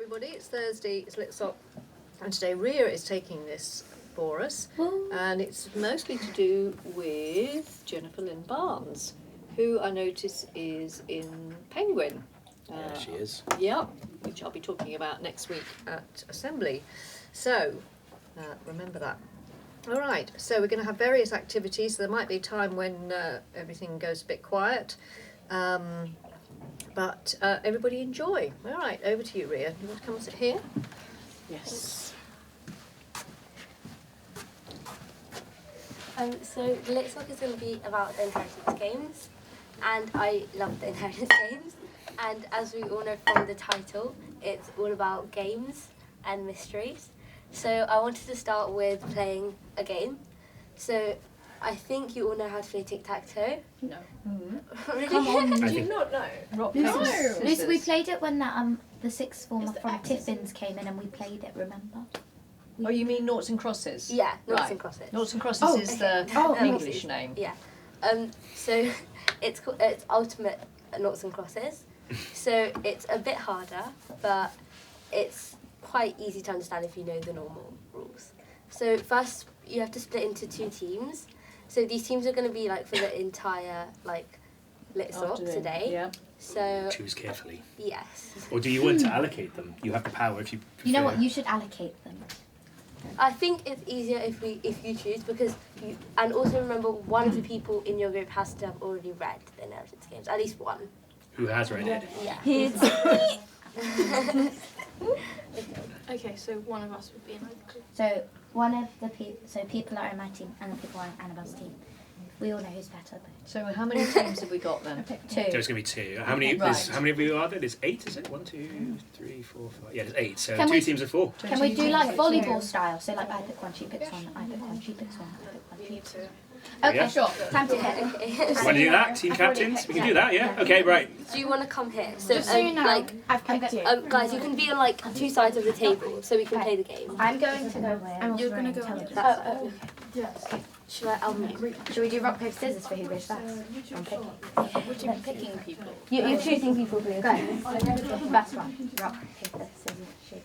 everybody, it's Thursday, it's Lit Soc, and today Ria is taking this for us, and it's mostly to do with Jennifer Lynn Barnes, who I notice is in Penguin. Yeah, she is. Yep, which I'll be talking about next week at Assembly. So, remember that. All right, so we're going to have various activities. There might be a time when everything goes a bit quiet. But everybody enjoy. All right, over to you, Ria. You want to come and sit here? Yes. So the Litsoc is going to be about the inheritance games, and I love the inheritance games. And as we all know from the title, it's all about games and mysteries. So I wanted to start with playing a game. So I think you all know how to play tic-tac-toe. No. Really? Come on, I do you think- not know? Rock, No. paper, scissors. Lucy, we played it when the sixth former It's the from axes. Tiffins came in and we played it, remember? Oh, you mean noughts and crosses? Yeah, noughts Right. and crosses. Noughts and crosses Oh, is okay. the Oh, English okay. name. Yeah. So it's ultimate noughts and crosses. So it's a bit harder, but it's quite easy to understand if you know the normal rules. So first, you have to split into two teams. So these teams are going to be like for the entire Lit Soc Afternoon, today. Yeah. So Choose carefully. yes, Or do you want to allocate them? You have the power if you prefer. You know what? You should allocate them. I think it's easier if you choose because you, and also remember one of the people in your group has to have already read the inheritance games, at least one. Who has read it? Yeah. Okay, so one of us would be in the group. So one of the people are in my team and the people are in Annabelle's team. We all know who's better though. So how many teams have we got then? So Two. it's going to be two. How many? Right. How many of you are there? There's 8, is it? 1, 2, 3, 4, 5. Yeah, there's 8. So Can two we- teams of 4. Can we do like volleyball style? So like I pick one, she picks one, I pick one, she picks one, I pick one, she picks one. Okay, Yeah. sure. Time to hit. Okay. Want to do that? Team captains? We can do that, yeah? Okay, right. Do you want to come here? So, Just so you know, like, I've picked you. guys, you can be on like two sides of the table so we can play the game. I'm going to go with. And you're gonna go on intelligence. Oh, should I? Should we do rock, paper, scissors for who goes first? I'm picking. We're picking people. You're choosing people, please. Go. First one. Rock, paper, scissors, shoot.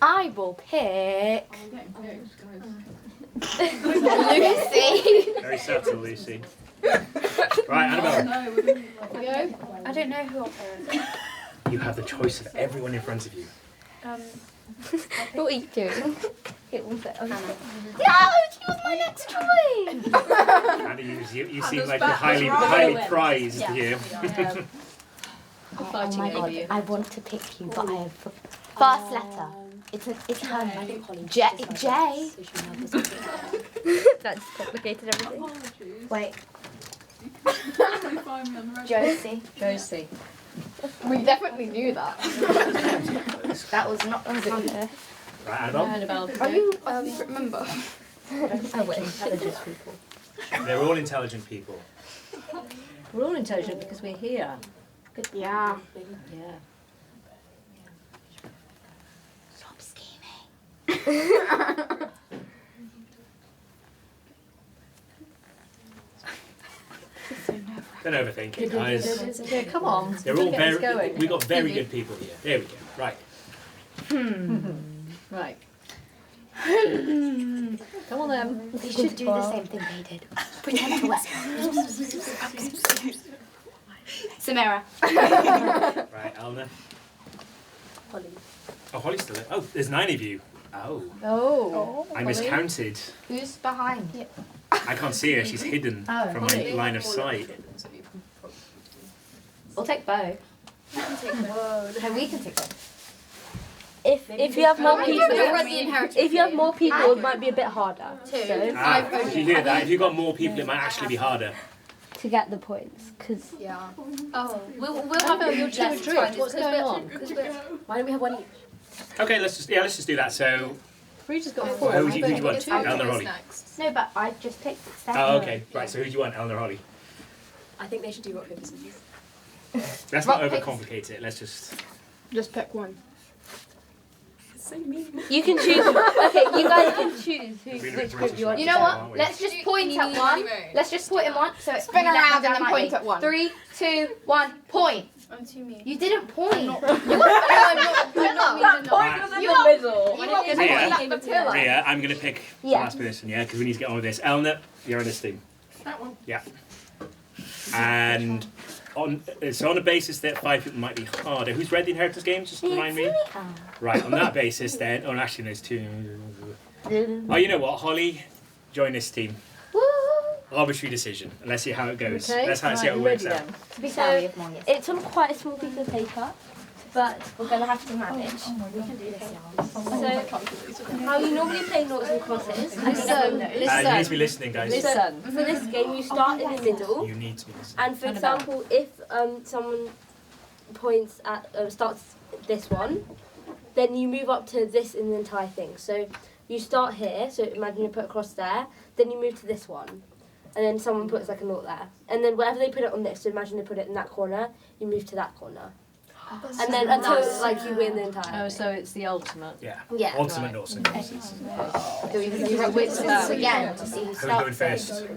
I will pick Lucy. Very subtle, Lucy. Right, Annabelle. I don't know who I'll pick. You have the choice of everyone in front of you. What are you doing? Hit one foot. No, she was my next choice. Anna, you seem like you're highly prized Yeah. here. I'm fighting my over God, you. I want to pick you, but I have first letter. It's her name. J. That's complicated everything. Wait. Josie. Josie. We definitely knew that. That was not on the. Right, Annabelle. Annabelle. Are you remember? I wish. Intelligence people. They're all intelligent people. We're all intelligent because we're here. Yeah. Yeah. Stop scheming. Don't overthink it, guys. Yeah, come on. They're We're all gonna get this very. going. We've got very good people here. There we go. Right. Right. Come on then. We should do the same thing they did. Pretend to whisper. Samara. Right, Elna. Holly. Oh, Holly's still there. Oh, there's 9 of you. Oh, Oh. I miscounted. Who's behind? I can't see her. She's hidden Oh, from my line of sight. We'll take both. No, we can take both. If you have more people, inheritance. if you have more people, it might be a bit harder. So Ah, if you hear that, if you've got more people, it might actually be harder. to get the points, because Yeah. Oh, We'll have a You're too adrift. What's going on? why don't we have one each? Okay, let's just do that. So, Rita's got 4. who do you want? Two. Elna or Holly? no, but I just picked Steph. Oh, okay. Right. So who do you want, Elna or Holly? I think they should do rock, paper, scissors. Let's not overcomplicate it. Let's just. Just pick one. You can choose. Okay, you guys can choose which group you want. You know what? Let's just point at one. Let's just point at one. So it's Spin around and left then point right. at one. 3, 2, 1, point. On to me. You didn't point. I'm not mean enough. You are middle. Ria, I'm going to pick the Yeah. last person, yeah, because we need to get on with this. Eleanor, you're on this team. That one. Yeah. And on the basis that 5 people might be harder. Who's read the Inheritance Games? Just remind me. Right, on that basis then. Oh, actually, there's 2. Oh, you know what, Holly, join this team. Arbitrary decision. Let's see how it goes. Okay. Let's see how it you works ready out. then? To be So, fair, we have more years. It's on quite a small piece of paper, but we're going to have to manage. So, how you normally play noughts and crosses. Listen, You need to listen, be listening, guys. listen. For this game, you start in the middle. You need to be listening. And for example, if someone points at starts this one, then you move up to this in the entire thing. So you start here. So imagine you put a cross there. Then you move to this one, and then someone puts like a nought there. And then wherever they put it on this, so imagine they put it in that corner, you move to that corner. And then until like you win the entire. Oh, so it's the ultimate. Yeah. Yeah. Ultimate Right. noughts and crosses. You got wits about again to see who Who's going starts. first?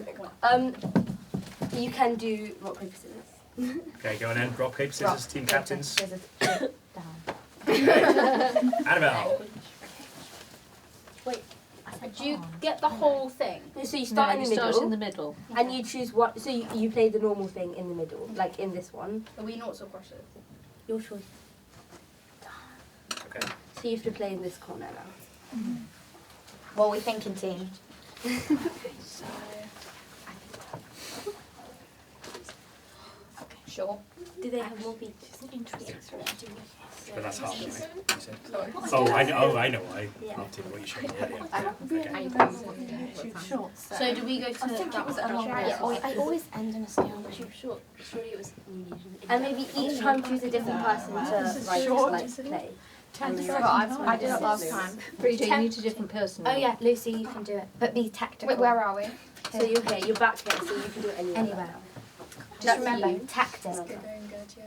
You can do rock paper scissors. Okay, go on then. Rock, paper, scissors, team captains. Down. Annabelle. Wait, I said Do you on. get the whole thing? So you start No, in you the start middle, in the middle. and you choose what. So you play the normal thing in the middle, like in this one. Are we noughts or crosses? Your choice. Okay. So you have to play in this corner now. What are we thinking, team? Sure. Do they have more beats? But that's half, right? You said. Oh, I know why. Yeah. Not what you showed me earlier. So do we go to that one? Yeah, I always end in a scale. Surely it was. And maybe each time choose a different person to play. I did it last time. Frida, you need a different person. Oh yeah, Lucy, you can do it. But be tactical. Wait, where are we? So you're here, you're back here, so you can do it anywhere. Anywhere. Just remember, tactic. Going good, yeah.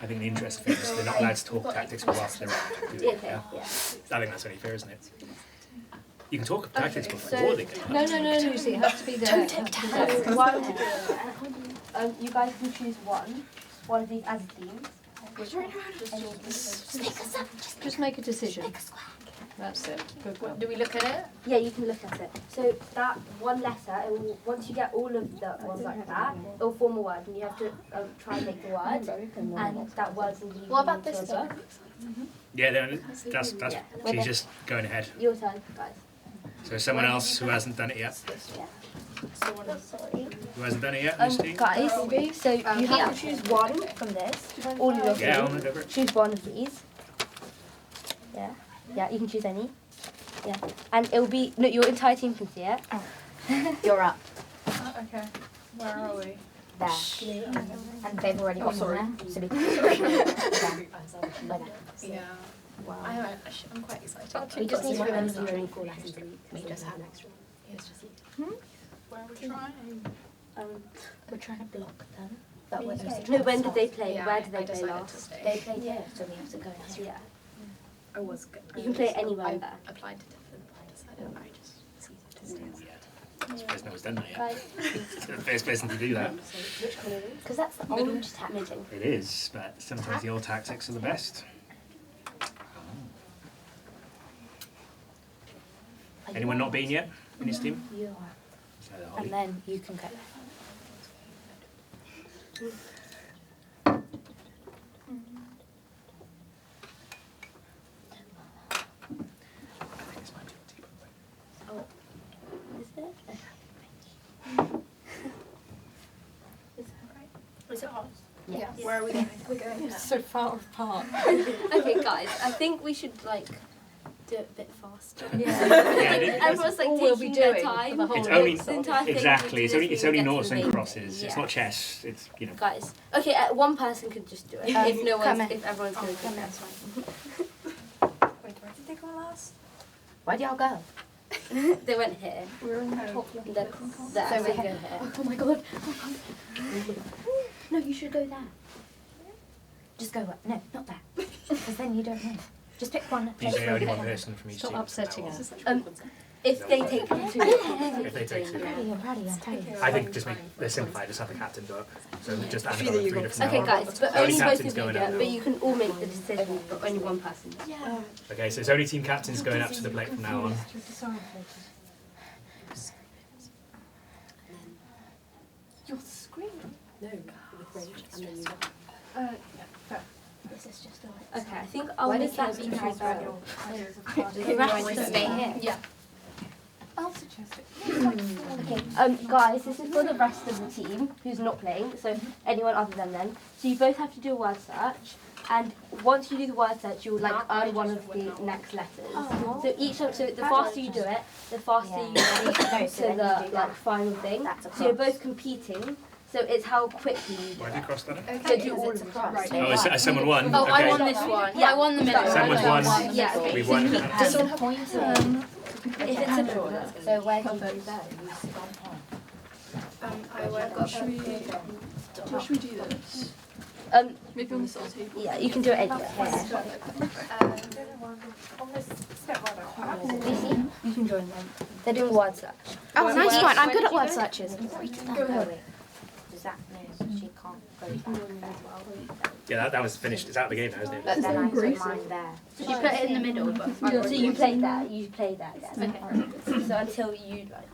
I think the interest of it is they're not allowed to talk tactics whilst they're doing Yeah, it. okay, Yeah? yeah. I think that's only fair, isn't it? You can talk tactics before so- they go. No, Lucy, it has to be there. So while we're doing it, you guys can choose one of these as a theme. Just make a decision. That's it. Good one. Do we look at it? Yeah, you can look at it. So that one letter, once you get all of the ones like that, it will form a word, and you have to try and make the word, and that word will be. What about this one? one? Yeah, that's Yeah. she's just going ahead. Your turn, guys. So someone else who hasn't done it yet. Sorry. Who hasn't done it yet? This team? Guys, so you have to choose one from this. All of your Yeah, things. I'll go for it. Choose one of these. Yeah, you can choose any. Yeah, and it will be no. Your entire team can see it. You're up. Okay. Where are we? There. And they've already got sorry. one there. So we can Yeah. Wow. I'm quite excited. We just need to remember you're only 4 lessons a week. We just had an extra. Where are we trying? We're trying to block them. But we're No, when did they play? Yeah, Where did I they play decided to last? stay. They played here, so we have to go here. Yeah. I was good. You can play anywhere I there. applied to different, but I decided I just to stay. This person who's done that yet. Guys, It's the first person to do that. which colour is it? Because that's the orange tap. Middle. It is, but sometimes the old tactics are the best. Anyone not been yet in his team? You are. So, Holly. And then you can go. I think this might be a team, by the way. Is it? Is it hot? Yeah. Where are we going? We're going. So far apart. Okay, guys, I think we should like do it a bit faster. Yeah, it- Everyone's like all we'll be taking their doing time. for the whole It's only The entire thing exactly. It's we only do it's this, only we get to noughts the and main crosses. thing, It's yeah. not chess. It's Guys, okay, one person could just do it. If no come one's, in. if everyone's going to do come it, in. that's fine. Wait, where did they go last? Where do y'all go? They went here. We're in the top. And then there, So so we're we go here. here. Oh my god. No, you should go there. Just go where? No, not there. Because then you don't know. Just pick one. usually only one person from each Stop team. upsetting us. If they take two. If they take two. I'm ready. I think just make this simplified, just have the captain go up. So just Annabelle and 3 different Okay, now. guys, but Only only both captain's of you going do up. it, but you can all make the decision, but only one person. Okay, so it's only team captains going up to the plate from now on. You're screaming. No, with rage, and then you This is just a Okay, I think I'll Why make does it that a mean transparent. You have to stay here. Yeah. I'll suggest it. Okay, guys, this is for the rest of the team who's not playing, so anyone other than them. So you both have to do a word search, and once you do the word search, you'll like earn one of the next letters. So each time, so the faster you do it, the faster you get to the like final thing. So you're both competing. So it's how quickly you do Why have you it. crossed that out? So do all of them. Oh, has someone won? Oh, I Okay. won this one. Yeah. I won the middle. Someone's won. Yeah. Okay. We've won. If it's a draw, that's good. So where do you do that? I went up. Should we do this? Maybe on this other table. Yeah, you can do it anywhere. Lucy, you can join them. They're doing word search. Oh, nice one. I'm good at word Go searches. Yeah. Go ahead. Does that mean she can't go back? Yeah, that was finished. It's out of the game now, isn't it? But then I put mine there. She put it in the middle, but So you play that. You play that. Yes. okay. So until you like.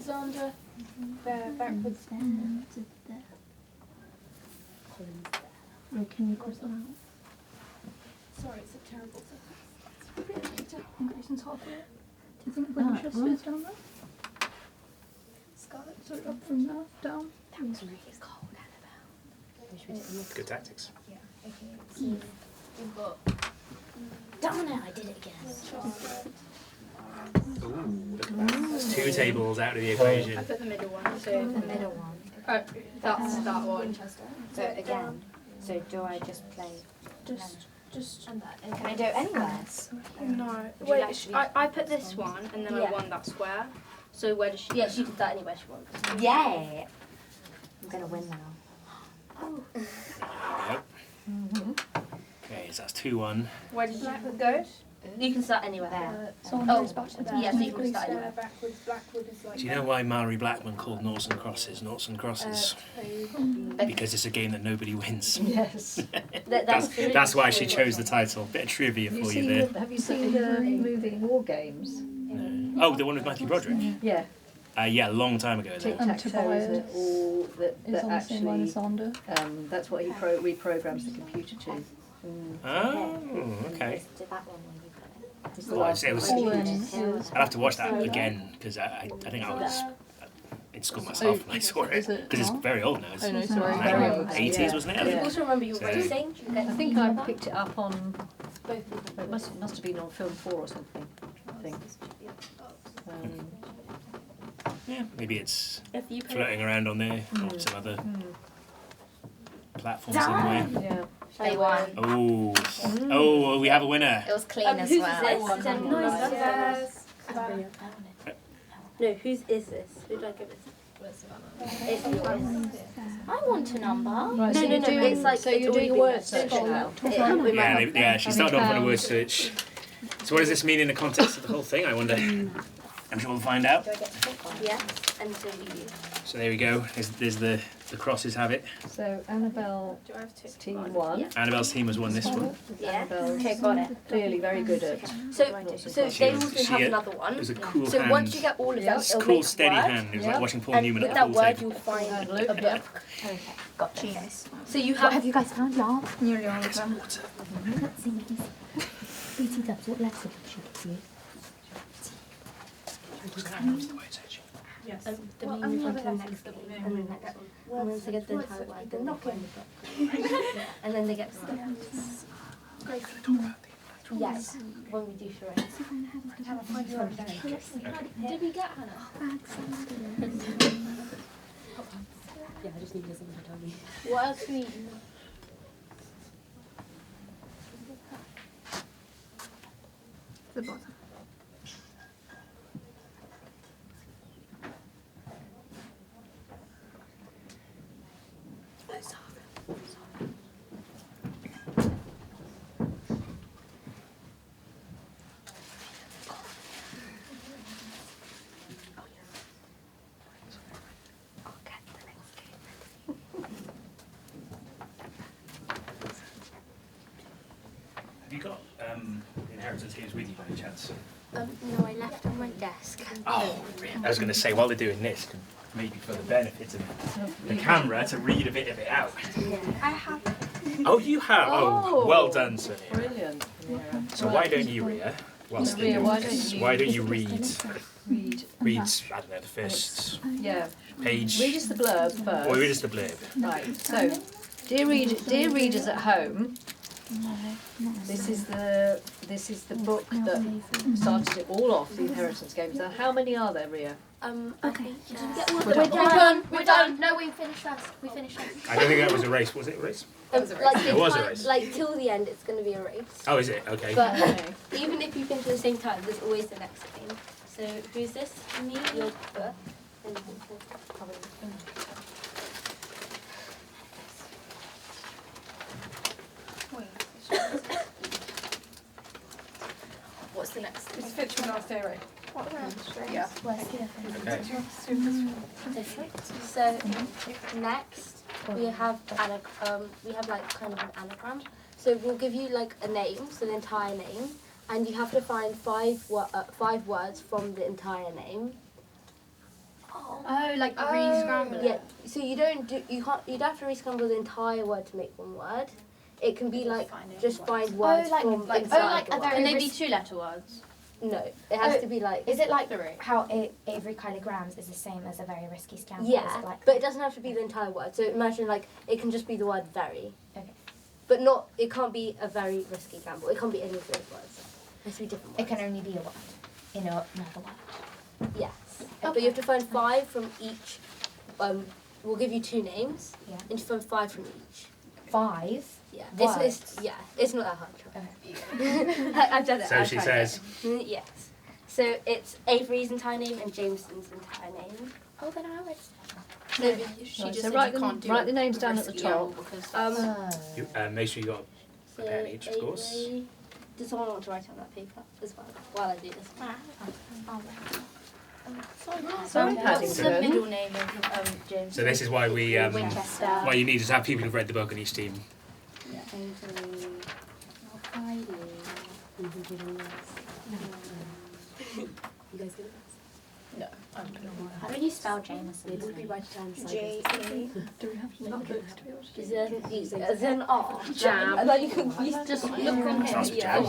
Xander, there, backwards. Can you cross them out? Sorry, it's a terrible Increasing's halfway. Do you think Winchester is down there? Scarlet. So up from there, down? That was really cold, Good tactics. We've got Darn it, I did it again. Ooh, look at that. That's 2 tables out of the equation. I put the middle one. So The middle one. that's that one. So again, so do I just play? Just Can I do it anywhere? no. Would you Wait, actually- I put this one and then Yeah. I won that square. So where does she? Yeah, she can start anywhere she wants. Yeah. I'm gonna win now. Yep. Okay, so that's 2-1. Where does Blackwood go? You can start anywhere. There. Oh, yeah, so you can start Square anywhere. backwards. Blackwood is like. Do you know why Mallory Blackman called Noughts and Crosses Noughts and Crosses? Because it's a game that nobody wins. Yes. That's why she chose the title. Bit of trivia for you there. Have you seen the movie War Games? No. Oh, the one with Matthew Broderick? Yeah. Yeah, a long time ago. Tic Though. tac toe, isn't it? All that actually. Sander. That's what he reprograms the computer to. Oh, okay. Do that one where you put it. It's the Well, last it was- one. I'll have to watch that again because I think I was in school myself when I saw it. Because it's very old now. It's Oh no, sorry. like Very old. 80s, Yeah. wasn't it? Yeah. Also remember your So- racing. I think I picked it up on. It must have been on Film 4 or something. I think. Yeah, maybe it's If you floating around on there or some other platform somewhere. Yeah. They won. Oh, we have a winner. It was clean as Whose well. is this? No, whose is this? Who do I give it to? It's yours. I want a number. Right, No, so no, you're no, doing, it's like so it's you're doing a already word been search done. now. Yeah, she started off on a word search. So what does this mean in the context of the whole thing, I wonder? I'm sure we'll find out. Do I get to pick one? Yes, and so do you. So there we go. There's the crosses have it. So Annabelle, Do I have two? team 1. Yeah. Annabelle's team has won this one. Yeah. Annabelle's Okay, got it. clearly very good at. So they will She- have another one. It was a cool So hand. once you get all of them, It's it'll cool, make steady word, hand. It was Yeah. like watching Paul and Newman with at that the word pool you'll table. find a Look, book. yeah. Okay, got cheese. So you What have. have you guys found? Yeah. Nearly all of them. Water. Let's see. BT dubs, what letters should I give you? What's going on with the word search? Yes. The meaning of the next one. And the next one. And once they get the entire word, then they find the book. And then they get the We're going to talk about the yes, when we do charades. Did we get Hannah? Yeah, I just need someone to tell me. What else do we need? The bottom. you got inheritance games with you by any chance? No, I left on my desk. Oh, I was going to say, while they're doing this, maybe for the benefit of the camera, to read a bit of it out. I have. Oh, you have? Oh, well done, Sonia. Brilliant. Yeah. So why don't you, Ria, whilst they're doing this, why don't you read, I don't know, the first page? Read us the blurb first. Or read us the blurb. Right, so, dear readers at home, this is the book that started it all off, the inheritance games. Now, how many are there, Ria? Okay. We're done. No, we finished first. We finished first. I don't think that was a race. Was it a race? Like, It was a race. Like till the end, it's going to be a race. Oh, is it? Okay. But Okay. even if you finish at the same time, there's always the next game. So who's this? Me. Your book. What's the next? It's fictional or theory. Yeah. Okay. So next we have like kind of an anagram. So we'll give you like a name, so the entire name, and you have to find five words from the entire name. Oh, like re-scramble. Yeah. So you don't have to re-scramble the entire word to make one word. It can be like just find words from inside the word. Can they be 2-letter words? No, it has to be like. Is it like how Avery kilograms is the same as a very risky scamper? Yeah, Like, but it doesn't have to be the entire word. So imagine like it can just be the word very. Okay. But not. It can't be a very risky gamble. It can't be any of those words. It has to be different words. it can only be a word in another word. Yes. But you have to find 5 from each. We'll give you 2 names. Yeah. And you find 5 from each. 5. Yeah. Words? It's not that hard. Okay. I've done it. So she says, Yes. So it's Avery's entire name and Jameson's entire name. Oh, then I would. So Right, so write the names down at the top. make sure you got a pen each, of course. Avery. Does someone want to write it on that paper as well while I do this? Sorry, What's the Paddington. middle name of James? So this is why we, Winchester. why you need to have people who've read the book on each team. You guys get it? No. How do you spell Jameson's Maybe name? write it down. Do we have to make books to be able to Is there an E? Is there an R? Jam. And then you can just look on here. Sounds Yeah.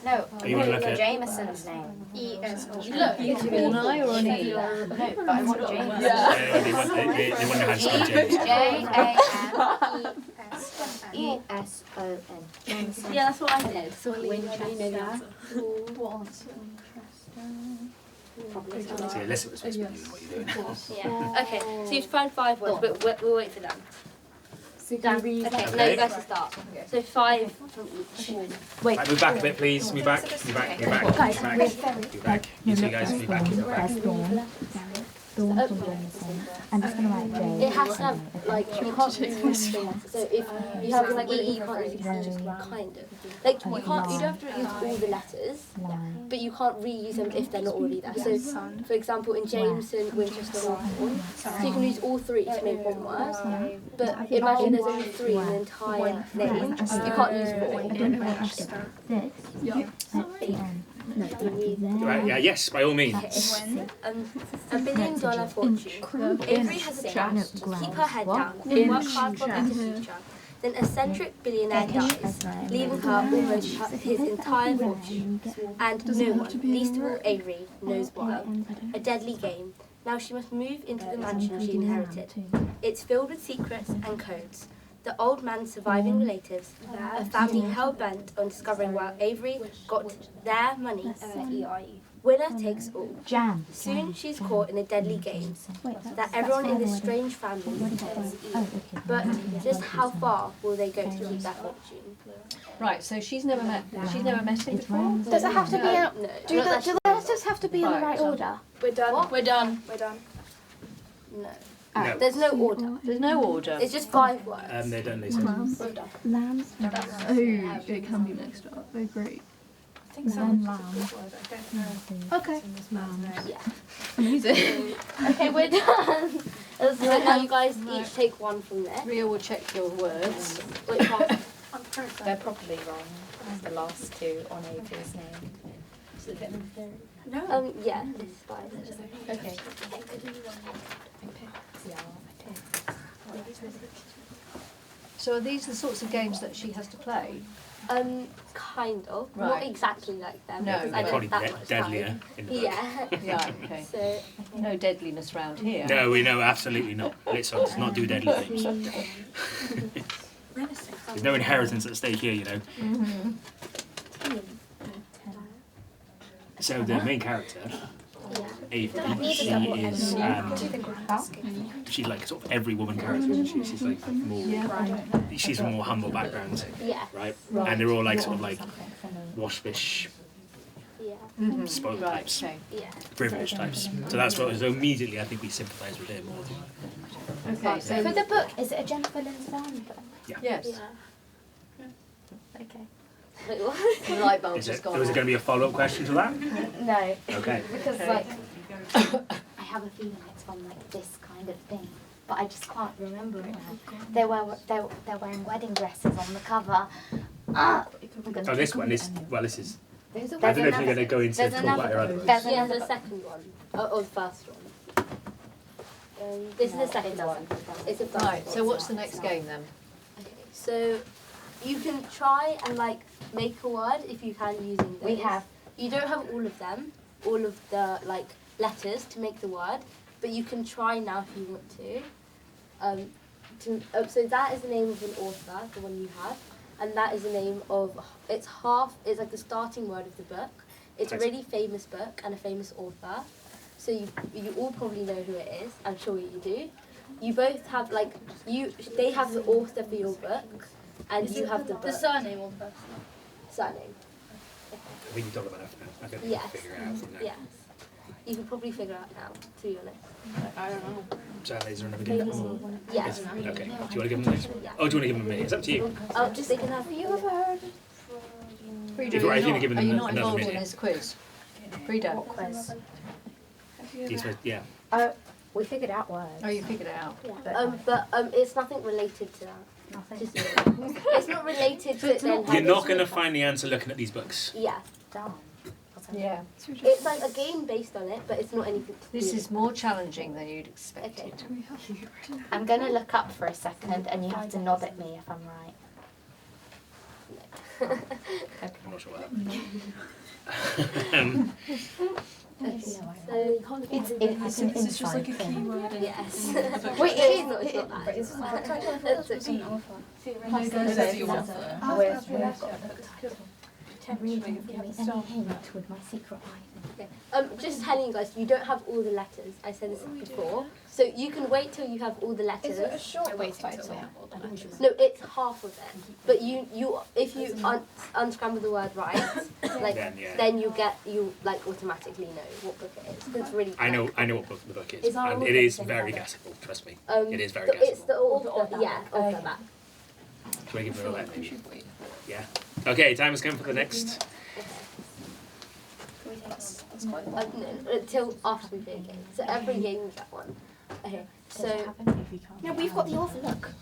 No, You wanna look at- Jameson's name. E-S-O. Look, Is it an I or an E? no, but I want James. They want to know how to spell James. Jamesson. Yeah, that's what I did. So Winchester. See, Alyssa was whispering what you're doing. Yeah. Okay. So you find 5 words, but we'll wait for them. Dan. Okay. No, you guys can start. So 5 from each. Right, move back a bit, please. Move back. Move back. Move back. Move back. Move back. You two guys, move back. Move back. I'm just gonna write J. It has to have like you can't use things. So if you have like E, you can't use it. Just kind of like you can't. You don't have to use all the letters, but you can't reuse them if they're not already there. So for example, in Jameson, Winchester, Hawthorne, so you can use all 3 to make one word. But imagine there's only 3 in the entire name. You can't use more. Right, yeah, yes, by all means. $1 billion fortune. Avery has a chance to keep her head down and work hard for a better future. Then a eccentric billionaire dies, leaving her almost his entire fortune. And no one, least of all Avery, knows why. A deadly game. Now she must move into the mansion she inherited. It's filled with secrets and codes. The old man's surviving relatives, a family hell-bent on discovering where Avery got their money. Winner takes all. Jam. Soon she's caught in a deadly game that everyone in this strange family is. But just how far will they go to keep their fortune? Right, so she's never met him before? Does it have to be out? No. Do the letters have to be in the right order? We're done. What? We're done. No. No. There's no order. There's no order. It's just 5 words. They're done, they said. We're done. Lambs. Oh, it can be mixed up. Oh, great. I think so. Okay. Yeah. Amazing. Okay, we're done. So now you guys each take 1 from there. Ria will check your words. Which one? They're probably wrong. The last two on Avery's name. No. Yeah, it's fine. Okay. So are these the sorts of games that she has to play? Kind of. Right. Not exactly like them. No. because I They're don't probably that much deadlier time. in the book. Yeah. Yeah, okay. So No deadliness round here. No, we know absolutely not. Litsoc does not do deadly things. There's no inheritance at stake here, you know. Mm-hmm. So the main character, Avery, she's like sort of every woman character, isn't she? She's like more, she's a more humble background, yeah. right? And they're all like sort of like waspish, Yeah. spoiled Right, types, okay. Yeah. privileged types. So that's what. So immediately, I think we sympathise with her more. Okay, so For the book, is it a Jennifer Lynn's Farm book? yes, Yeah. Okay. Wait, what? the light bulb's Is just it? gone Was it off. going to be a follow-up question to that? No, Okay. because Okay. like I have a feeling it's from like this kind of thing, but I just can't remember it now. They're wearing wedding dresses on the cover. I'm gonna Oh, this click one. on This. it. Well, this is. There's I don't know if you're going to go into there's talk about her other books. There's Yeah, another the second one. Or the first one. This is the second one. It's the first Right, one. so what's the next game then? Okay, so you can try and like make a word if you can using those. We have. You don't have all of them, all of the like letters to make the word, but you can try now if you want to. So that is the name of an author, the one you have, and that is the name of. It's like the starting word of the book. It's a really famous book and a famous author. So you all probably know who it is. I'm sure you do. You both have like they have the author for your book, and you have the book. The surname or the first name? Surname. I think you talk about that now. I can Yes. figure it out from there. Yes. You can probably figure out now, to be honest. I don't know. So is there another game? Or- Yes. Okay. Do you want to give them a minute? Yeah. Oh, do you want to give them a minute? It's up to you. Oh, just they can have. You ever heard Frida, If you're are you gonna not, give them are you another not involved in minute. this quiz? Frida, what quiz? He's supposed, yeah. We figured out words. oh, you figured it out. But it's nothing related to that. Nothing. Just, it's not related to it. Then You're not going to find the answer looking at these books. Yeah. Dumb. Yeah. It's like a game based on it, but it's not anything to do This with is more challenging than you'd expected. Okay. I'm gonna look up for a second, and you have to nod at me if I'm right. I'm not sure what happened. It's an This is just like a inside thing. keyword in Yes. the book. Wait, It's not that. It's It's okay. Read give me any hint with my secret item. Just telling you guys, you don't have all the letters. I said this before. So you can wait till you have all the letters. short wait, No, it's half of it. But if you unscramble the word right, like Then, you like automatically know what book it is. It's really. I know what book the book is, Is our and author it is the same very colour? guessable. Trust me, Um, it is very It's guessable. the author. Yeah, of the map. Should I give her a let maybe? Yeah. Okay, time has come for the next. Until after we play a game. So every game we get one. Okay. So No, we've got the author. Look.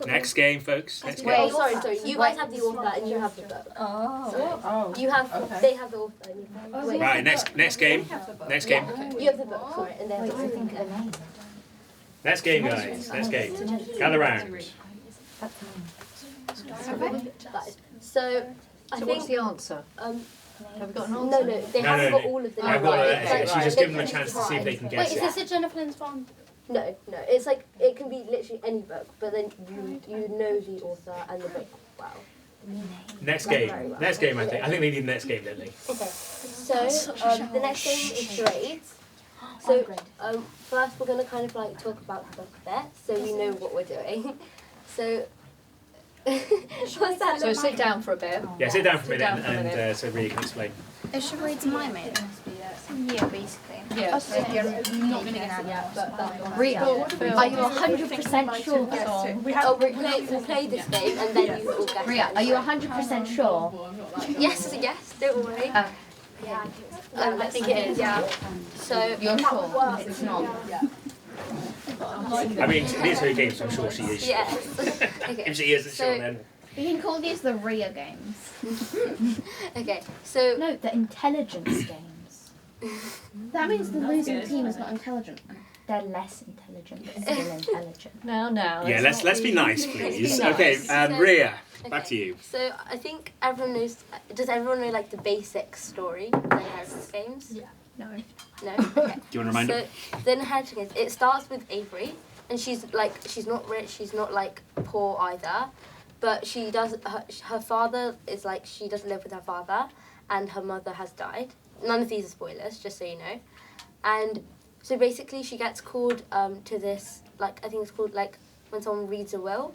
Next game, folks. Next wait. game. Sorry. You guys have the author and you have the book. Oh. You have. They have the author. And you have, wait. Right, next game. Next game. You have the book. Sorry, and they have the I author. think her name. Next game, guys. Next game. Gather round. That's mine. Right. So I So think. what's the answer? Have we got an answer? No, they haven't got all of the. I've got right, a, okay, she's right. just given them a chance to see if they can Wait, guess is it. this a Jennifer Lynn's Farm? No. It's like it can be literally any book, but then you know the author and the book well. Next game. Next game, I think. I think they need the next game, don't they? Okay. So the next game is charades. So first we're gonna kind of like talk about the book there, so you know what we're doing. So. What's that? So sit down for a bit. Yeah, sit down for a Sit down minute for a minute. and so Rhea can explain. Is charades my mate? Yeah, basically. Yeah. I'm not gonna get it yet, but Rhea, are you 100% sure? We'll play this game and then you will get Rhea, it. are you 100% sure? Yes, don't worry. Yeah. I think it is. Yeah. So You're sure? It's not. I mean, it is her game, so I'm sure she is. yes. Okay. If she isn't sure, then. We can call these the Rhea games. Okay, so No, the intelligence games. That means the losing team is not intelligent. They're less intelligent, but still intelligent. Now. Yeah, let's be nice, please. nice. Okay, So- Rhea, back okay, to you. So I think everyone knows. Does everyone know like the basic story of the inheritance games? Yeah. No. No. Okay. Do you want to remind So them? the inheritance games. It starts with Avery, and she's not rich. She's not like poor either, but she does. Her father is like she doesn't live with her father, and her mother has died. None of these are spoilers, just so you know. And so basically, she gets called to this, like, I think it's called, like, when someone reads a will,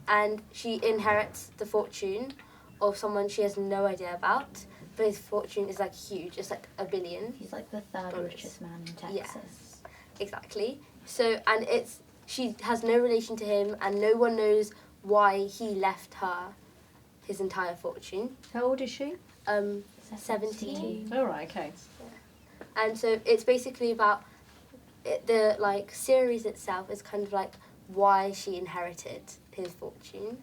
and she inherits the fortune of someone she has no idea about, but his fortune is, like, huge. It's, like, $1 billion. He's like the third Dollars. richest man in Texas. Yes. Exactly. So, and she has no relation to him, and no one knows why he left her his entire fortune. How old is she? 17. Oh, right, okay. And so it's basically about the like series itself is kind of like why she inherited his fortune,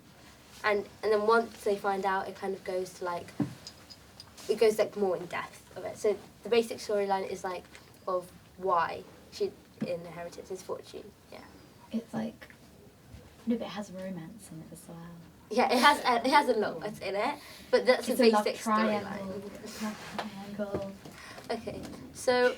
and then once they find out, it kind of goes to like more in depth of it. So the basic storyline is like of why she inherited his fortune. Yeah. It's like, no, but it has romance in it as well. Yeah, it has a lot in it, but that's It's a a love basic triangle. storyline. It's like a triangle. Okay, so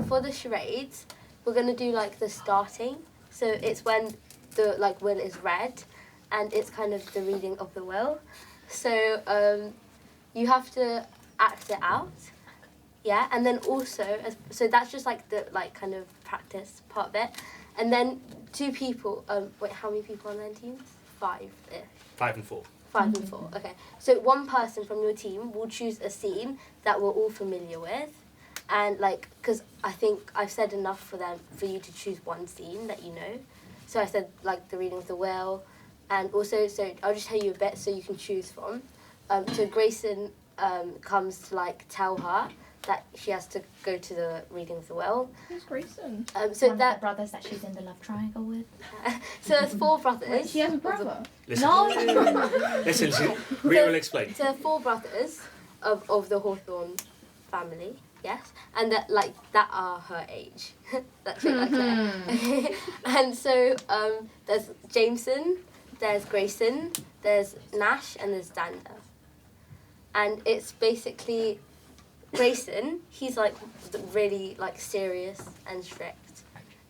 for the charades, we're gonna do like the starting. So it's when the like will is read, and it's kind of the reading of the will. So you have to act it out, yeah, and then also so that's just like the like kind of practice part of it, and then 2 people. Wait, how many people on their teams? 5. 5 and 4. 5 and 4. Okay. So one person from your team will choose a scene that we're all familiar with, and like, because I think I've said enough for you to choose one scene that you know. So I said like the reading of the will, and also so I'll just tell you a bit so you can choose from. So Grayson comes to like tell her that she has to go to the reading of the will. Who's Grayson? So One that of the brothers that she's in the love triangle with. so there's 4 brothers. Wait, she has a brother. Listen, No! listen, Rhea will explain. So 4 brothers of the Hawthorne family, yes, and that are her age. That's really clear. And so there's Jameson, there's Grayson, there's Nash, and there's Xander. And it's basically Grayson. He's like really like serious and strict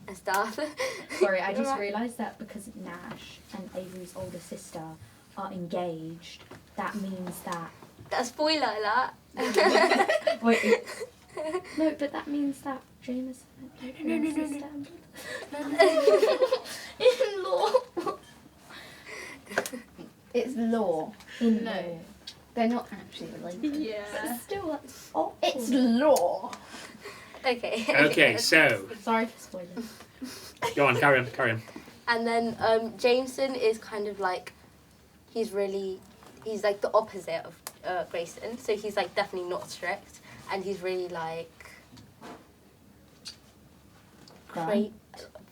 and stuff. Sorry, I just realised that because Nash and Avery's older sister are engaged, that means that... That spoiler alert. Wait, no, but that means that Jameson... In law. It's law. In No. law. They're not actually related. Yeah. Still, that's awful. It's law. Okay. Okay, so Sorry for spoiling. go on, carry on. And then Jameson is kind of like, he's like the opposite of Grayson. So he's like definitely not strict, and he's really like Burnt.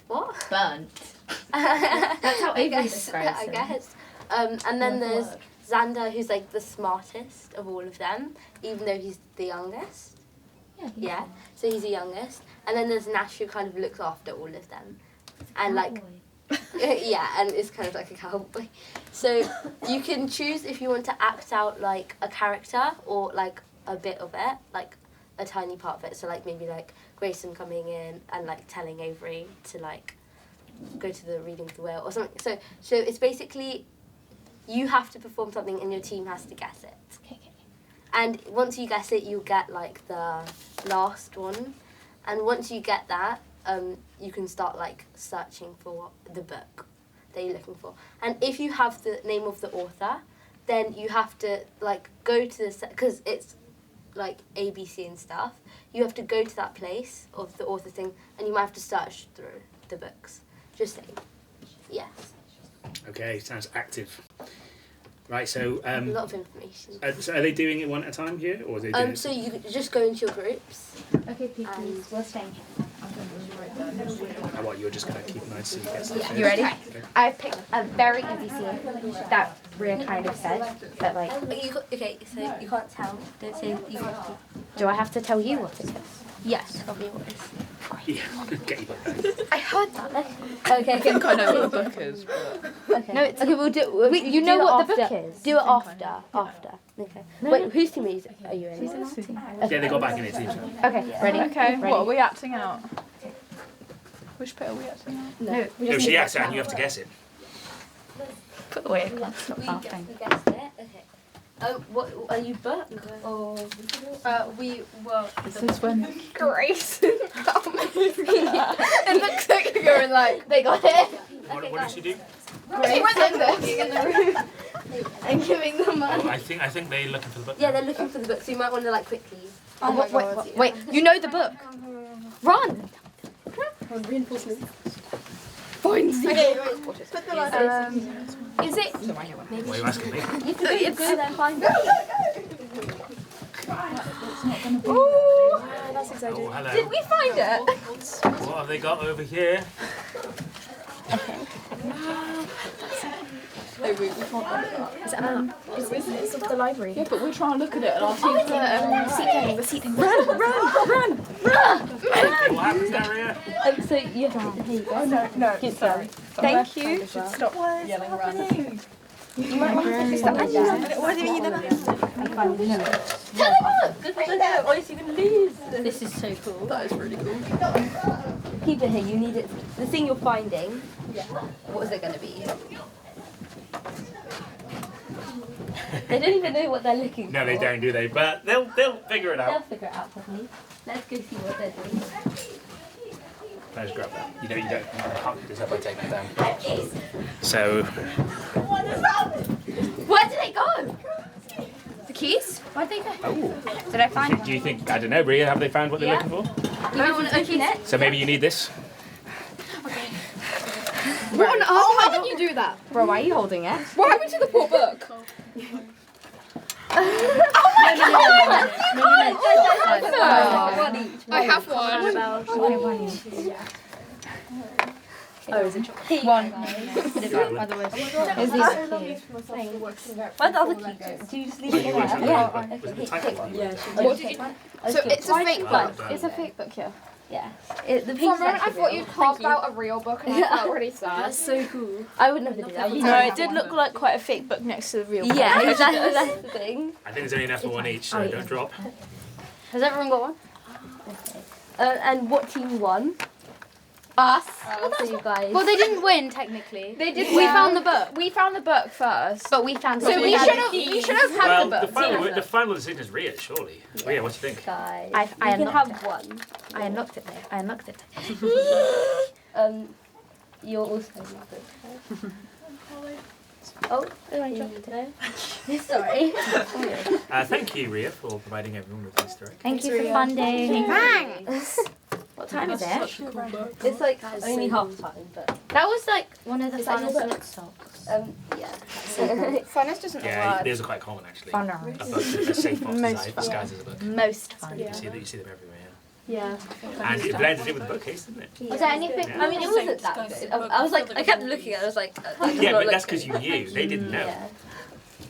What? Burnt. That's how I Avery guess. describes I him. guess. And then Word for there's word. Xander, who's like the smartest of all of them, even though he's the youngest. Yeah. Yeah. So he's the youngest. And then there's Nash, who kind of looks after all of them. And like, yeah, and it's kind of like a cowboy. So you can choose if you want to act out like a character or like a bit of it, like a tiny part of it. So like maybe like Grayson coming in and like telling Avery to like go to the reading of the will or something. So it's basically you have to perform something and your team has to guess it. Okay. And once you guess it, you get like the last one. And once you get that, you can start like searching for the book that you're looking for. And if you have the name of the author, then you have to like go to the, because it's like ABC and stuff, you have to go to that place of the author thing, and you might have to search through the books. Just saying. Yes. Okay, sounds active. Right, so A lot of information. so are they doing it one at a time here, or are they doing it? So you just go into your groups. Okay, please. And- We're staying here. I'm going to write What, you're just going to keep an eye to see who gets it? You ready? Okay. I picked a very easy scene that Rhea kind of said, but like, Okay, so you can't tell. Don't say you can't. do I have to tell you what it is? Yes, tell me what it is. Yeah, get your book back. I heard that. Okay, I think I know what the book is, but... Okay. No, it's, okay, we'll do. you know what the book is. Do it after. Okay. Wait, whose team are you in? Yeah, they got back in their teams. Okay, ready? Okay, Ready? what are we acting out? Which bit are we acting out? No, No, she acts out and you have to guess it. put away a clock, stop laughing. You guessed it. Okay. What are you book or? We were. This is when... Grace. It looks like you're going like, they got it. What did she do? Grace was walking in the room and giving them money. Oh, I think they're looking for the book. Yeah, they're looking for the book, so you might want to like quickly. Oh my God. Wait, you know the book. Run. Reinforcements. Find the Is it? What are you asking me? You have to go there and find it. That's exciting. Oh, hello. Did we find it? What have they got over here? Is it a map? It's of the library. Yeah, but we're trying to look at it and our team's The seat thing. What happens there, Rhea? So you have to. Here you go. Oh, no. Sorry. Thank you. Stop yelling around. You might want to fix that like that. What do you mean Tell them look. Otherwise you're gonna lose. This is so cool. That is really cool. Keep it here. You need it. The thing you're finding. What is it gonna be? They don't even know what they're looking for. No, they don't, do they? But they'll figure it They'll out. figure it out probably. Let's go see what they're doing. Can I just grab that? You can't pick this up by taking it down. So, Where did they go? The keys? Where'd they go? oh, Did I find do you think, I don't know, Rhea, have they found what they're looking for? You don't want to open it? So maybe you need this? What on earth? How did you do that? Bro, why are you holding it? What happened to the poor book? I have one. Oh, is it chocolate? One. Otherwise, Is these keys? where's the other key? Do you just leave it there? Was it the type one? What did you? So it's a fake book. It's a fake book, yeah. Yeah. For a moment I thought you'd carved out a real book and I felt really sad. That's so cool. I would never do that. No, it did look like quite a fake book next to the real book. Yeah, exactly. That's the thing. I think there's only enough for one each, so don't drop. Has everyone got one? And what team won? Us. So you guys. Well, they didn't win technically. They did. We We found the book. We found the book first. But we found. So we should have. We should have had Well, the book. the final decision is Rhea, surely. Rhea, what do you think? Guys, I you can unlocked have one. I unlocked it. I unlocked it. You're also Oh, I dropped it. Sorry. Thank you, Rhea, for providing everyone with this direct. Thank you for funding. Thanks. What time is it? It's like only half time, but That was like one of the Is that your funnest book? Litsocs. yeah. Funnest isn't Yeah, those are quite common actually. Funner. A book, a safe box disguised as a book. Most fun. You see them everywhere. Yeah. And it blended in with the bookcase, didn't it? Was there anything? Yeah. I mean, it wasn't that good. I was like, I kept looking at it. I was like, Yeah, but that's because you knew. They didn't know. Yeah.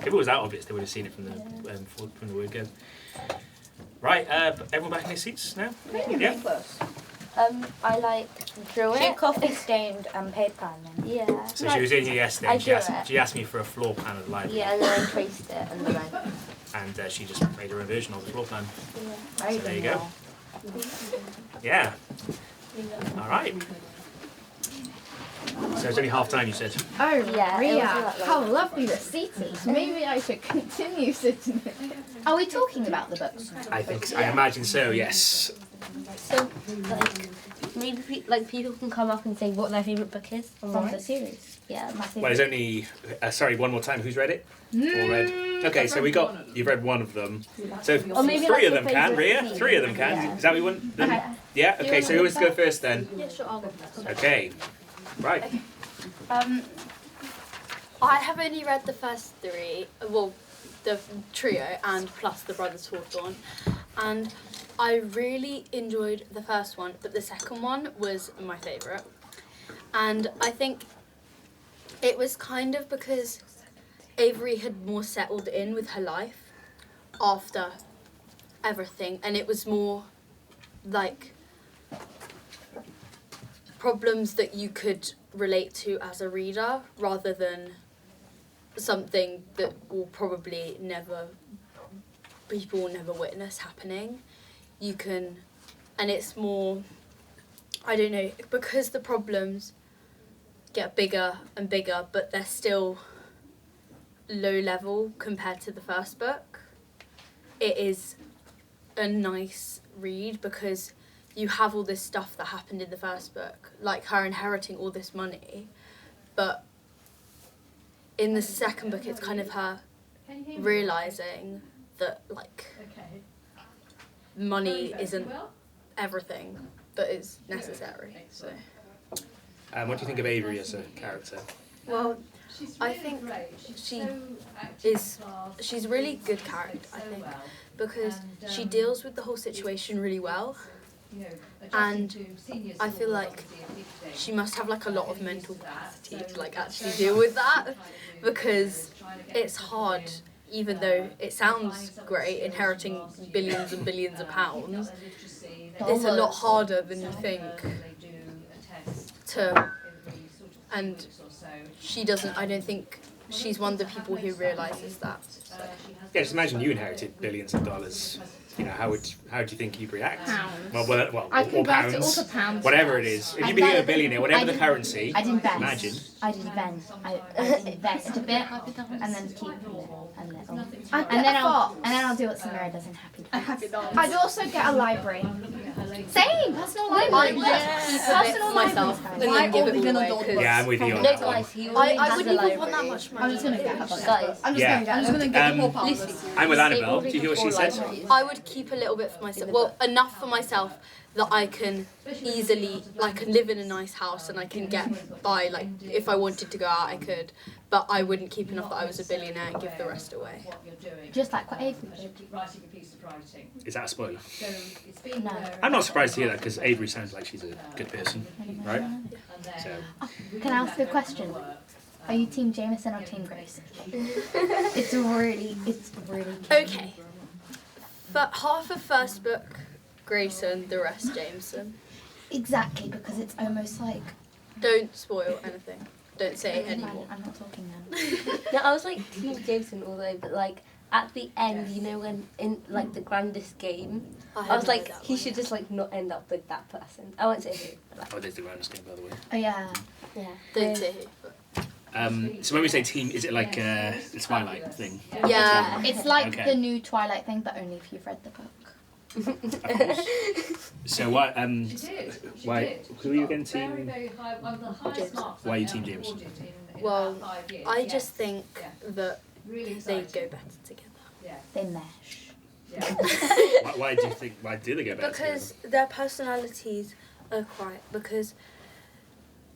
If it was that obvious, they would have seen it from the word go. Right, everyone back in their seats now? Yeah. I like drew She had it. coffee stained paper and then. Yeah. So she was in here yesterday. I And drew it. she asked me for a floor plan of the library. Yeah, and then I traced it, and then And she just made her own version of the floor plan. I. So there you go. Yeah. All right. So it's only half time, you said. Oh, Yeah, it Rhea, wasn't that long. how lovely the seat is. Maybe I should continue sitting there. Are we talking about the books? I imagine so. Yes. So, like, maybe people can come up and say what their favourite book is from the series. Yeah, my favourite. Well, there's only. Sorry, one more time. Who's read it? All read. Okay, so you've read one of them. So Or maybe three like of them your can. favourite Rhea, scene. 3 of them can. Yeah. Is that what you want? Them? Yeah. Okay. So who wants to go first then? Yeah, sure, I'll go first. Okay. Right. I have only read the first 3, well, the trio and plus the Brothers Hawthorne, and I really enjoyed the first one, but the second one was my favourite. And I think it was kind of because Avery had more settled in with her life after everything, and it was more like problems that you could relate to as a reader rather than something that will probably people will never witness happening. You can, and it's more, I don't know, because the problems get bigger and bigger, but they're still low level compared to the first book. It is a nice read because you have all this stuff that happened in the first book, like her inheriting all this money, but in the second book it's kind of her realising that like money isn't everything that is necessary. So What do you think of Avery as a character? well, I think she's a really good character, I think, because she deals with the whole situation really well, and I feel like she must have like a lot of mental capacity to like actually deal with that, because it's hard, even though it sounds great, inheriting billions and billions of pounds, it's a lot harder than you think to, and she doesn't, I don't think she's one of the people who realises that. So. Yeah, just imagine you inherited billions of dollars. You know, how do you think you'd react? Pounds. Well, I or convert it all pounds, to pounds. whatever it is. If you became a billionaire, whatever the currency, I'd invest. imagine. I'd invest. I'd invest a bit and then keep a little. And then I'll do what Samira does in Happy Dogs. I'd also get a library. Same, personal library. Personal myself and then give it all away. Yeah, I'm with you on No, that one. guys, he I always has wouldn't a even want that library. much money. I'm just gonna get a Guys, I'm just Yeah. gonna get more powers. Listen, I'm with Annabelle. Do you hear what she said? I would keep a little bit for myself. Well, enough for myself that I can easily, like, live in a nice house and I can get by, like, if I wanted to go out, I could. But I wouldn't keep enough that I was a billionaire and give the rest away. Just like what Avery did. Is that a spoiler? No. I'm not surprised to hear that because Avery sounds like she's a good person, right? So, Can I ask a question? Are you Team Jameson or Team Grayson? It's really Okay. But half of first book, Grayson, the rest Jameson. Exactly, because it's almost like Don't spoil anything. Don't say it anymore. I'm not talking then. no, I was like Team Jameson all the way, but like at the end, you know, when in like the grandest game, I was like, he should just like not end up with that person. I won't say who. But, like, oh, there's the grandest game, by the way. Oh yeah. yeah. Don't say who. But So when we say team, is it like the Twilight thing? yeah. It's like Okay. the new Twilight thing, but only if you've read the book. Of course. So what? Why? Who are you again, team? Why are you Team Jameson? Well, I just think that they go better together. They mesh. Why do you think? Why do they go back Because their personalities are quite, because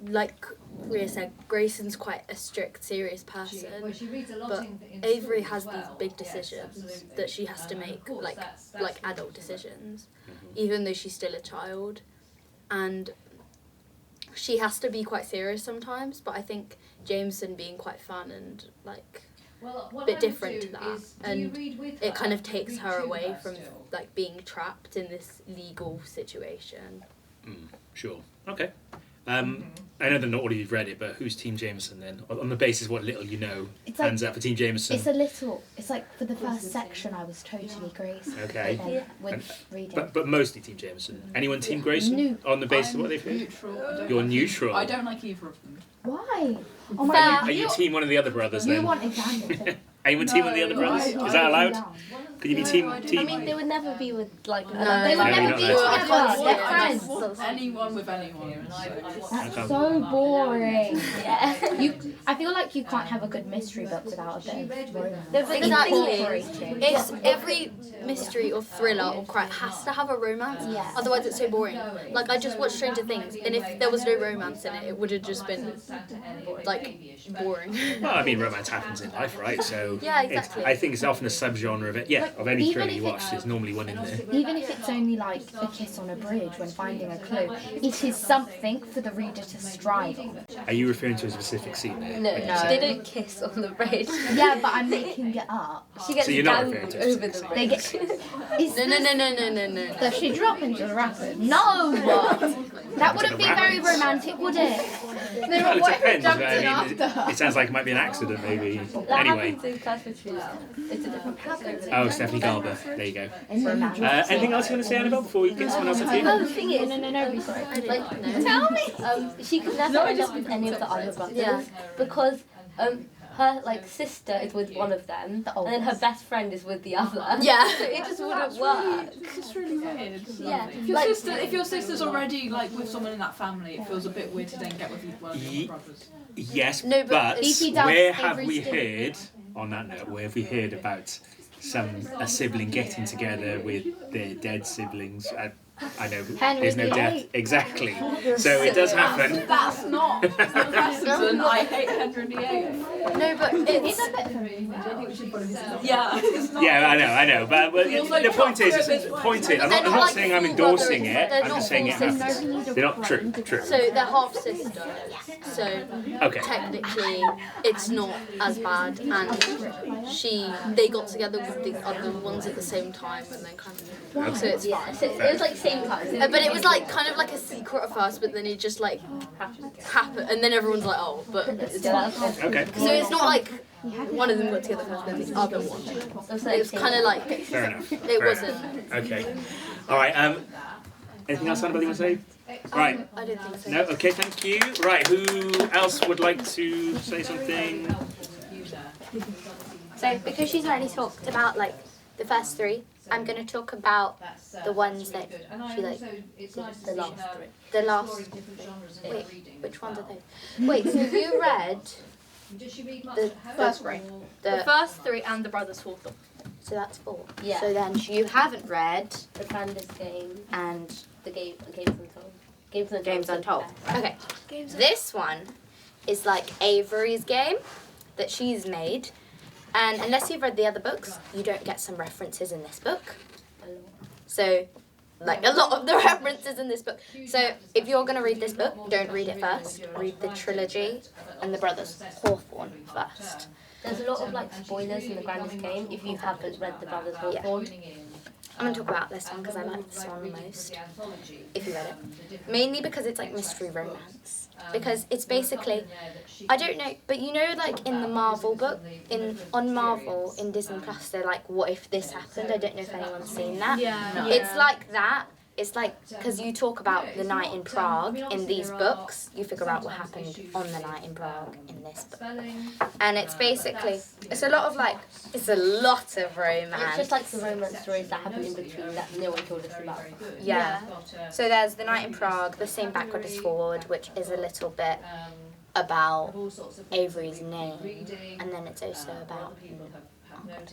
like Rhea said, Grayson's quite a strict, serious person, but Avery has these big decisions that she has to make, like adult decisions, even though she's still a child, and she has to be quite serious sometimes. But I think Jameson being quite fun and like a bit different to that, and it kind of takes her away from like being trapped in this legal situation. Sure. Okay. I know that not all of you've read it, but who's Team Jameson then? On the basis of what little you know, It's like- hands up for Team Jameson. It's like for the first section I was totally Grayson. Okay. But then with reading. But mostly Team Jameson. Anyone Team Grayson? No. On the basis of what they've heard? Neutral. I don't You're like neutral. I don't like either of them. Why? Oh my Fair. god. Are you Team one of the other brothers You then? want example. Anyone Team one of the other No, brothers? I- Is that I- allowed? Could you be No, Team? I don't Team? I mean, they would never be with like. No, They would No, never you're be not allowed. together. I can't They're see it. friends. Anyone with anyone. That's Okay. so boring. Yeah. I feel like you can't have a good mystery book without a bit of romance. Exactly. It's every mystery or thriller or crime has to have a romance. Yeah. Otherwise, it's so boring. Like I just watched Stranger Things, and if there was no romance in it, it would have just been like boring. Well, I mean, romance happens in life, right? So Yeah, exactly. I think it's often a subgenre of it. Yeah, of any thriller you watch, there's normally one in there. Even if it's only like a kiss on a bridge when finding a clue, it is something for the reader to strive on. Are you referring to a specific scene there? No, when you no, say- they don't kiss on the bridge. Yeah, but I'm making it up. She gets So you're not down referring to a over the specific They bridge. get. No. Does she drop into the rapid? No! That wouldn't be very romantic, would it? Well, it depends. But I mean, it sounds like it might be an accident, maybe. That Anyway. happens in Class with Trees. It's a different person. Oh, Stephanie Garber. There you go. Anything else you want to say, Annabelle, before we get someone else to No, you? the thing is, like, Tell me! she could never end up with any of the other brothers because her like sister is with one of them, and then her best friend is with the other. Yeah. So it just wouldn't work. It's really weird. Yeah. If your sister's already like with someone in that family, it feels a bit weird to then get with one of your brothers. Yes, No, but but Beefy does where have every we stage. heard, on that note, where have we heard about a sibling getting together with their dead siblings? I know Henry there's no death. VIII. Exactly. So it does happen. That's not precedent. I hate Henry VIII. No, but it's Yeah. Yeah, I know. But the point is, I'm They're not like saying I'm full endorsing brothers. it. They're I'm not just saying it full happens. sisters. They're not true. So they're half sisters. So Okay. technically, it's not as bad. And they got together with the other ones at the same time, and then kind of. So it's Yeah, fine. so it was like same time. But it was like kind of like a secret at first, but then it just like happened, and then everyone's like, oh, but it's fine. Okay. So it's not like one of them got together first, then the other one. It was kind of like Fair enough. it wasn't. Okay. All right. Anything else anybody want to say? Right. I don't think so. No. Okay. Thank you. Right. Who else would like to say something? So because she's already talked about like the first three, I'm going to talk about the ones that she like The last three. the last. Wait, which ones are those? Wait, so you read the First three. The first three and the brothers fourth one. So that's 4. Yeah. So then you haven't read The Candace game, and the Games Untold. Games Untold. Okay. Okay. This one is like Avery's game that she's made. And unless you've read the other books, you don't get some references in this book. So, like a lot of the references in this book. So, if you're going to read this book, don't read it first. Read the trilogy and the Brothers Hawthorne first. There's a lot of like spoilers in the Grandest Game if you haven't read the Brothers Hawthorne. I'm going to talk about this one because I like this one the most, if you read it. Mainly because it's like mystery romance. Because it's basically, I don't know, but you know like in the Marvel book, on Marvel, in Disney Plus, they're like, what if this happened? I don't know if anyone's seen that. Yeah. It's like that. It's like, because you talk about the night in Prague in these books, you figure out what happened on the night in Prague in this book. And it's basically, it's a lot of romance. It's just like the romance stories that happen in between that no one told us about. Yeah. So there's the night in Prague, the same backward as forward, which is a little bit about Avery's name, and then it's also about.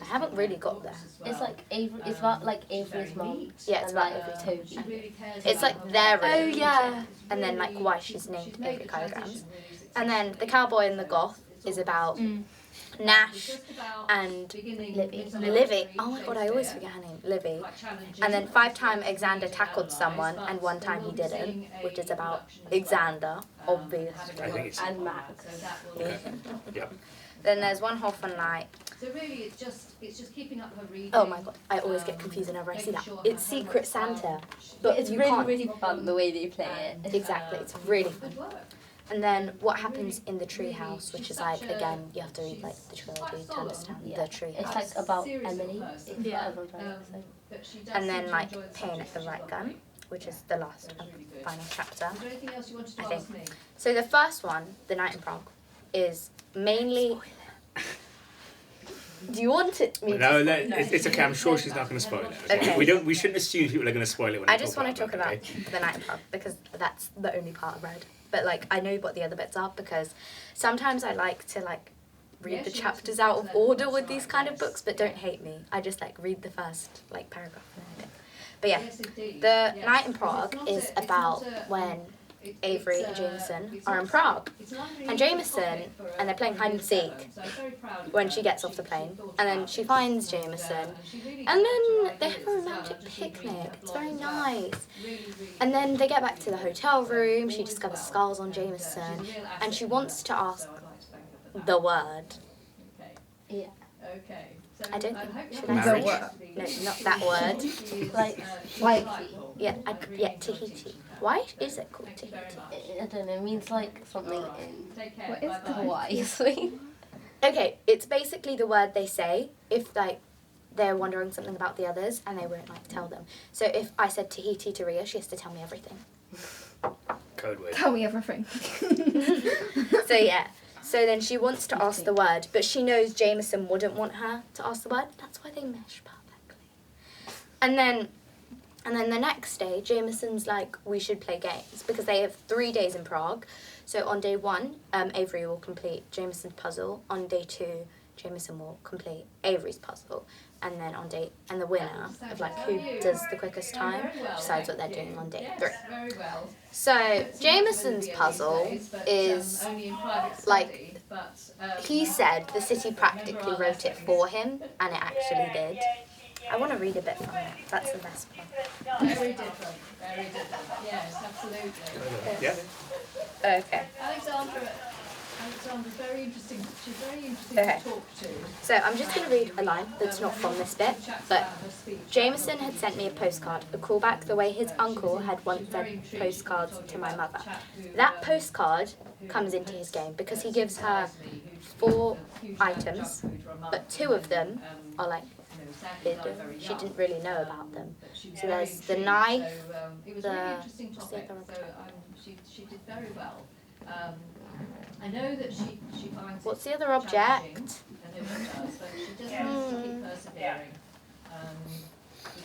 I haven't really got there. It's like Avery. It's about like Avery's mom. Yeah, it's and about like Toby. It's like their Oh relationship, yeah. and then like why she's named Avery Kilograms, and then the cowboy and the goth is about Nash and Livy. Oh my god, I always forget her name. Livy. And then 5 times Xander tackled someone and 1 time he didn't, which is about Xander, obviously. I think it's. And Max. Yep. Then there's One Hawthorne Night. So really, it's just keeping up her reading. Oh my god, I always get confused whenever I see that. It's Secret Santa, but It's you really, can't. really fun the way they play it. Exactly, it's really fun. And then what happens in the treehouse, which is like, again, you have to read like the trilogy to understand the It's treehouse. like about Emily. Yeah. And then like Pain at the Right Gun, which is the last and final chapter. Is there anything else you wanted to I ask me? So the first one, The Night in Prague, is mainly. Do you want it? Me No, to it's okay. I'm sure she's not going to spoil it. Okay. We shouldn't assume people are going to spoil it when I they just talk want to about talk it, about The Night in Prague because that's the only part I've read. but like I know what the other bits are because sometimes I like to like read the chapters out of order with these kind of books, but don't hate me. I just like read the first like paragraph and then I don't. But yeah, the Night in Prague is about when Avery and Jameson are in Prague. And Jameson, and they're playing hide and seek when she gets off the plane. And then she finds Jameson. And then they have a romantic picnic. It's very nice. And then they get back to the hotel room. She discovers scars on Jameson. And she wants to ask the word. Yeah. I don't think, should I say? No, not that word. Like, Yeah, Tahiti. Why is it called Tahiti? I don't know, it means like something in what is the Hawaii. Sweet. Okay, it's basically the word they say if like they're wondering something about the others and they won't like tell them. So if I said Tahiti to Ria, she has to tell me everything. Code word. Tell me everything. So yeah. So then she wants to ask the word, but she knows Jameson wouldn't want her to ask the word. That's why they mesh perfectly. And then the next day, Jameson's like, we should play games because they have 3 days in Prague. So on day 1, Avery will complete Jameson's puzzle. On day 2, Jameson will complete Avery's puzzle. And then and the winner of like who does the quickest time decides what they're doing on day 3. So Jameson's puzzle is like, he said the city practically wrote it for him, and it actually did. I want to read a bit from it. That's the best part. Very different. Yes, absolutely. Yeah. Okay. Alexandra's very interesting. She's very interesting Okay. to talk to. So I'm just going to read a line that's not from this bit, but Jameson had sent me a postcard, a callback the way his uncle had once sent postcards to my mother. That postcard comes into his game because he gives her 4 items, but 2 of them are like hidden. She didn't really know about them. So there's the knife, what's the other object? She did very well. I know that she finds What's the other object? I know she does, but she just needs to keep persevering.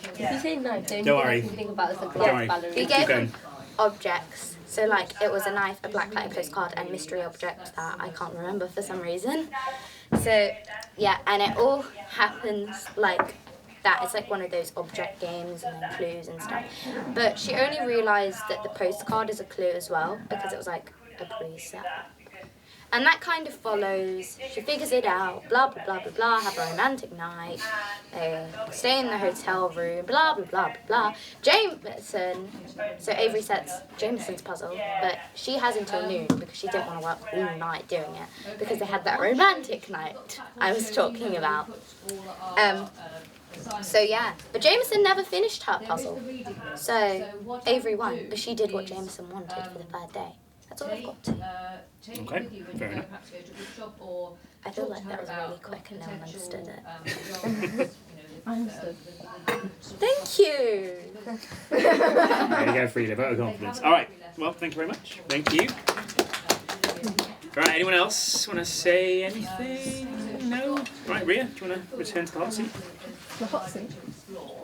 If you say no, Don't worry. think about it as a Don't glass worry. ballerina. He Keep gave going. objects. So like it was a knife, a black light postcard, and mystery object that I can't remember for some reason. So yeah, and it all happens like that. It's like one of those object games and then clues and stuff. But she only realised that the postcard is a clue as well because it was like a preset. And that kind of follows, she figures it out, blah, blah, blah, blah, blah, have a romantic night, they stay in the hotel room, blah, blah, blah, blah, blah. Jameson, so Avery sets Jameson's puzzle, but she has until noon because she didn't want to work all night doing it, because they had that romantic night I was talking about. So yeah, but Jameson never finished her puzzle, so Avery won, but she did what Jameson wanted for the 3rd day. That's all I've got to. Okay, fair enough. I feel like that was really quick and no one understood it. I understood. Thank you! There you go, Frida. Vote of confidence. All right. Well, thank you very much. Thank you. All right. Anyone else want to say anything? No. All right, Ria. Do you want to return to the hot seat? The hot seat.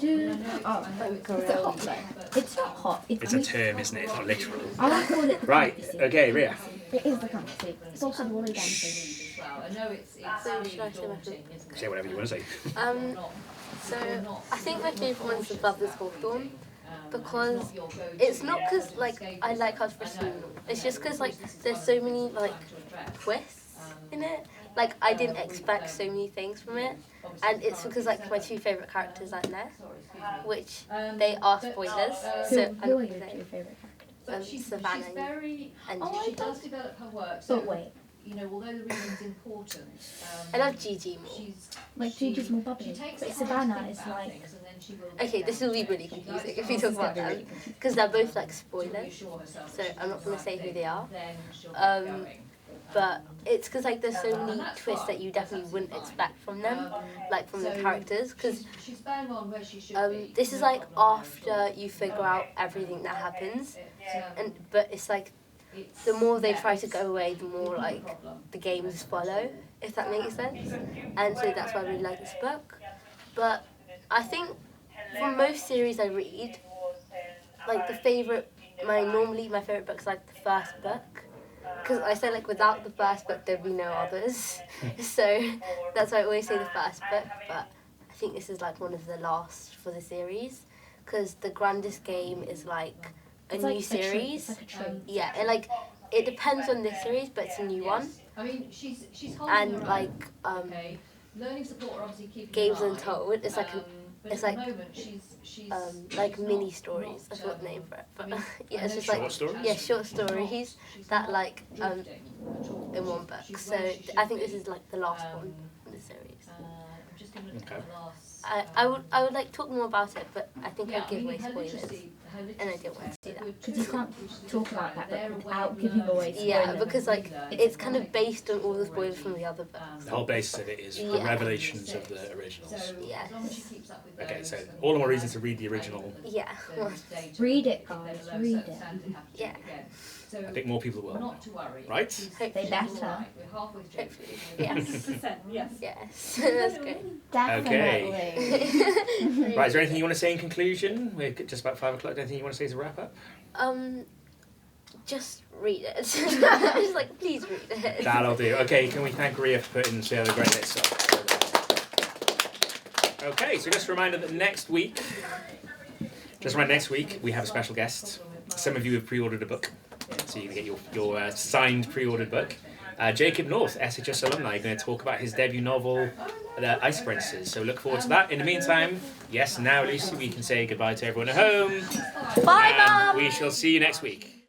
Is it hot though? It's not hot. It's a term, isn't it? It's not literal. I like to call it the Right. comfy seat. Okay, Ria. It is the comfy seat. It's also the woolly down seat. I know it's So should I say my daunting, isn't it? Say whatever you want to say. So I think my favourite one is Above the Hawthorn, because it's not because like I like how it's written, it's just because like there's so many like twists in it. Like I didn't expect so many things from it, and it's because like my 2 favourite characters aren't there, which they are spoilers. So Who are I'm your gonna 2 favourite characters? Savannah and She does develop her work. But wait, You know, although the reading's important, I love Gigi more. like Gigi's more bubbly, but Savannah is like. Okay, this will be really confusing if we talk about them, because they're both like spoilers, so I'm not going to say who they are. But it's because like there's so many twists that you definitely wouldn't expect from them, like from the characters, because this is like after you figure out everything that happens, but it's like the more they try to go away, the more like the games follow, if that makes sense. And so that's why I really like this book. But I think from most series I read, like the favourite normally my favourite book's like the first book. Because I say like without the first book there'd be no others. So that's why I always say the first book, but I think this is like one of the last for the series. Because the grandest game is like a new series. It's like a treat. Yeah, and like it depends on this series, but it's a new one. I mean, she's And like learning support are obviously keeping Games Untold, it's like it's like she's like mini stories. I forgot the name for it, but yeah, it's just Short like stories? short stories that like in one book. So I think this is like the last one in the series. Okay. I would like talk more about it, but I think I'd give away spoilers, and I didn't want to do that. Because you can't talk about that book without giving away spoilers. Yeah, because like it's kind of based on all the spoilers from the other books. The whole basis of it is the Yeah. revelations of the originals. Yeah. Okay, so all the more reason to read the original. Yeah. Read it, guys. Read it. Yeah. I think more people will. Right? They better. Hopefully. Yes. 100%, yes. Yes. That's great. Definitely. Right, is there anything you want to say in conclusion? We're just about 5 o'clock. Anything you want to say as a wrap up? Just read it. Just like please read it. That'll do. Okay, can we thank Ria for putting together a great Lit Soc? Okay, so just a reminder that next week we have a special guest. Some of you have pre-ordered a book, so you can get your signed pre-ordered book. Jacob North, SHS alumni, going to talk about his debut novel, The Ice Princes. So look forward to that. In the meantime, yes, now Lucy, we can say goodbye to everyone at home. Bye, Mum. We shall see you next week.